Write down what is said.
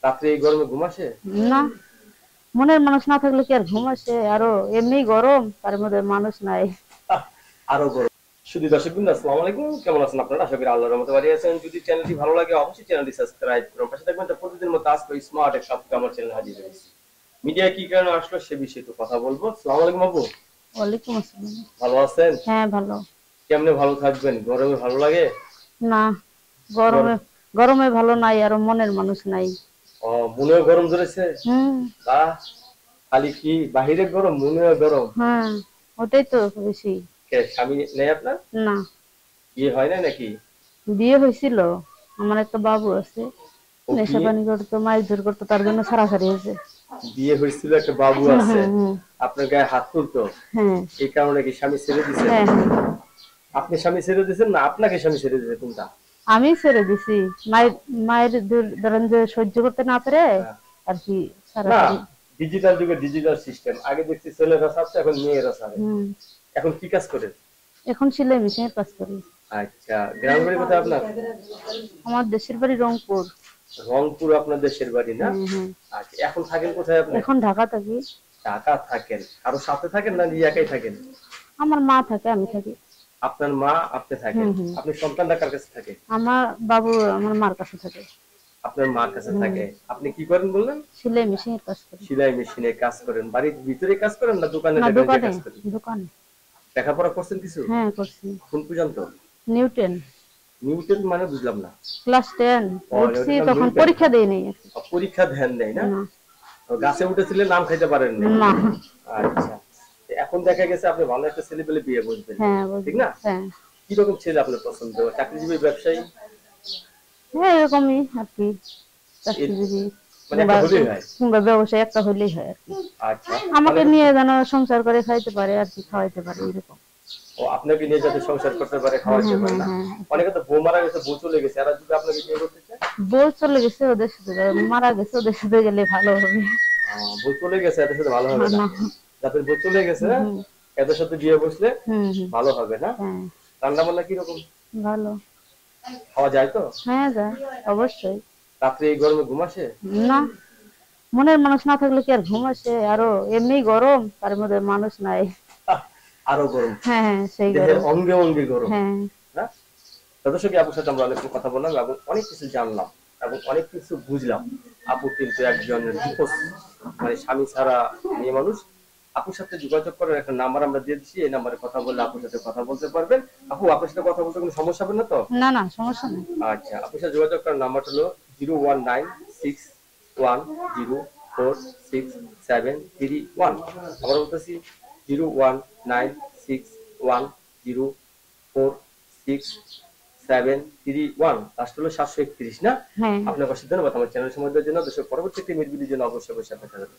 রাত্রে এই গরমে ঘুম আসে? না, মনের মানুষ না থাকলে কি আর ঘুম আসে? আরো এমনি গরম, তার মধ্যে মানুষ নাই। আহ, আরো গরম। শুধু দর্শকবৃন্দ, আসসালামু আলাইকুম, কেমন আছেন আপনারা? আশা করি আল্লাহর রহমতে ভালো আছেন। যদি চ্যানেলটি ভালো লাগে অবশ্যই চ্যানেলটি সাবস্ক্রাইব করুন, পাশে থাকবেন। তো প্রতিদিন মতো আজকে স্মার্ট এক টপিক আমার চ্যানেলে হাজির হয়েছি। মিডিয়া কি কারণে আসলো সে বিষয়ে একটু কথা বলবো। আসসালামু আলাইকুম আপু, ওয়ালাইকুম আসসালাম। ভালো আছেন? হ্যাঁ, ভালো। কেমনে ভালো থাকবেন? গরমে ভালো লাগে? না, গরম, গরমে গরমে ভালো নাই, আর মনের মানুষ নাই। ও মনেও গরম ধরেছে? হুম। বাহ, খালি কি বাহিরে গরম, মনেও গরম? হ্যাঁ, ওটাই তো বেশি। কে স্বামী নেই আপনার? না, বিয়ে হয় না নাকি? বিয়ে হয়েছিল, আমার একটা বাবু আছে। ও নেশা বিয়ে, পানি করতো, মারধর করতো, তার জন্য ছাড়াছাড়ি হয়েছে। বিয়ে হয়েছিল, একটা বাবু হুম, আছে, হুম, হুম। আপনার গায়ে হাত তুলতো, হ্যাঁ, এই কারণে কি স্বামী ছেড়ে দিছেন? হ্যাঁ, হ্যাঁ। আপনি স্বামী ছেড়ে দিয়েছেন না আপনাকে স্বামী ছেড়ে দিয়েছে, কোনটা? আমি ছেড়ে দিছি। মায়ের মায়ের ধরেন যে সহ্য করতে না পেরে হ্যাঁ। আর কি না, ছাড়াছাড়ি। ডিজিটাল যুগে ডিজিটাল সিস্টেম, আগে দেখছি ছেলেরা ছাড়ছে, এখন মেয়েরা ছাড়ে। হুম। এখন কি কাজ করেন? এখন সেলাই মেশিনের কাজ করি। আচ্ছা, গ্রামের বাড়ি কোথায় আপনার? আমার দেশের বাড়ি রংপুর। রংপুর আপনার দেশের বাড়ি না? হ্যাঁ, হ্যাঁ। আচ্ছা, এখন থাকেন কোথায় আপনি? এখন ঢাকা থাকি। ঢাকা থাকেন? কারো সাথে থাকেন না নিজে একাই থাকেন? আমার মা থাকে, আমি থাকি। আপনার মা, আপনি থাকেন। হুম, হুম। আপনি সন্তানটা কার কাছে থাকে? আমার বাবু আমার মার কাছে থাকে। আপনার মার কাছে হুম। থাকে। আপনি কি করেন বললেন? সেলাই মেশিনের কাজ করি। সেলাই মেশিনে কাজ করেন। বাড়ির ভিতরে কাজ করেন না দোকানে না, দেখেন যে দোকানে। কাজ করেন? দোকানে। লেখাপড়া করছেন কিছু? হ্যাঁ, করছি। কোন পর্যন্ত? নিউটেন। নিউটন মানে বুঝলাম না। ক্লাস 10 ও, উঠছি, ওটার নাম তখন নিউটন। পরীক্ষা দেই নাই আর কি। পরীক্ষা ধ্যান নেই না? না, ও, গাছে উঠেছিলেন, নাম খাইতে পারেন নাই? না। আচ্ছা, এখন দেখা গেছে আপনি ভালো একটা ছেলে পেলে বিয়ে বসবেন, হ্যাঁ, ঠিক বুঝলি। না? হ্যাঁ, কিরকম ছেলে আপনার পছন্দ? চাকরিজীবী, ব্যবসায়ী? হ্যাঁ, এরকমই আর কি। এর- চাকরিজীবী মানে একটা হলেই হয়? কিংবা ব্যবসায় একটা হলেই হয় আর কি। আচ্ছা, আমাকে তাহলে তো নিয়ে যেন সংসার করে খাইতে পারে আর কি, খাওয়াইতে পারে এরকম। ও আপনাকে নিয়ে যাতে সংসার করতে পারে, হ্যাঁ, খাওয়াইতে হ্যাঁ, পারে হ্যাঁ, না? হ্যাঁ। অনেকে তো বউ মারা গেছে, বউ চলে গেছে, এরা যদি আপনাকে বিয়ে করতে চায়? বউ চলে গেছে, ওদের সাথে মারা গেছে, ওদের সাথে গেলে ভালো হবে। বউ চলে গেছে, এদের সাথে ভালো হবে না? না। যাদের বউ চলে গেছে হুম, হুম, এদের সাথে বিয়ে বসলে হুম, হুম। ভালো হবে না? হ্যাঁ, রান্না বান্না কিরকম, ভালো। খাওয়া যায় তো? হ্যাঁ, যায়, অবশ্যই। রাত্রে এই গরমে ঘুম আসে? না, মনের মানুষ না থাকলে কি আর ঘুম আসে? আরো এমনি গরম, তার মধ্যে মানুষ নাই। আহ, আরো গরম। হ্যাঁ, হ্যাঁ, সেই দেহের গরম। অঙ্গে অঙ্গে গরম হ্যাঁ। না? সদস্যকে আপুর সাথে আমরা অনেক কথা বললাম এবং অনেক কিছু জানলাম এবং অনেক কিছু বুঝলাম। আপু কিন্তু একজন ডিভোর্স, মানে স্বামী ছাড়া মেয়ে মানুষ। আপুর সাথে যোগাযোগ করার একটা নাম্বার আমরা দিয়ে দিচ্ছি, এই নাম্বারে কথা বললে আপুর সাথে কথা বলতে পারবেন। আপু, আপনার সাথে কথা বলতে কোনো সমস্যা হবে না তো? না, না, সমস্যা নেই। আচ্ছা, আপনার সাথে যোগাযোগ করার নাম্বার হলো 01961046731। আবার বলতেছি 01961046731, লাস্ট হলো 731 না? হ্যাঁ। আপনার অসংখ্য ধন্যবাদ আমার চ্যানেল সময় দেওয়ার জন্য। দেশের পরবর্তী একটি ভিডিওর জন্য অবশ্যই অবশ্যই দেখা যাবে।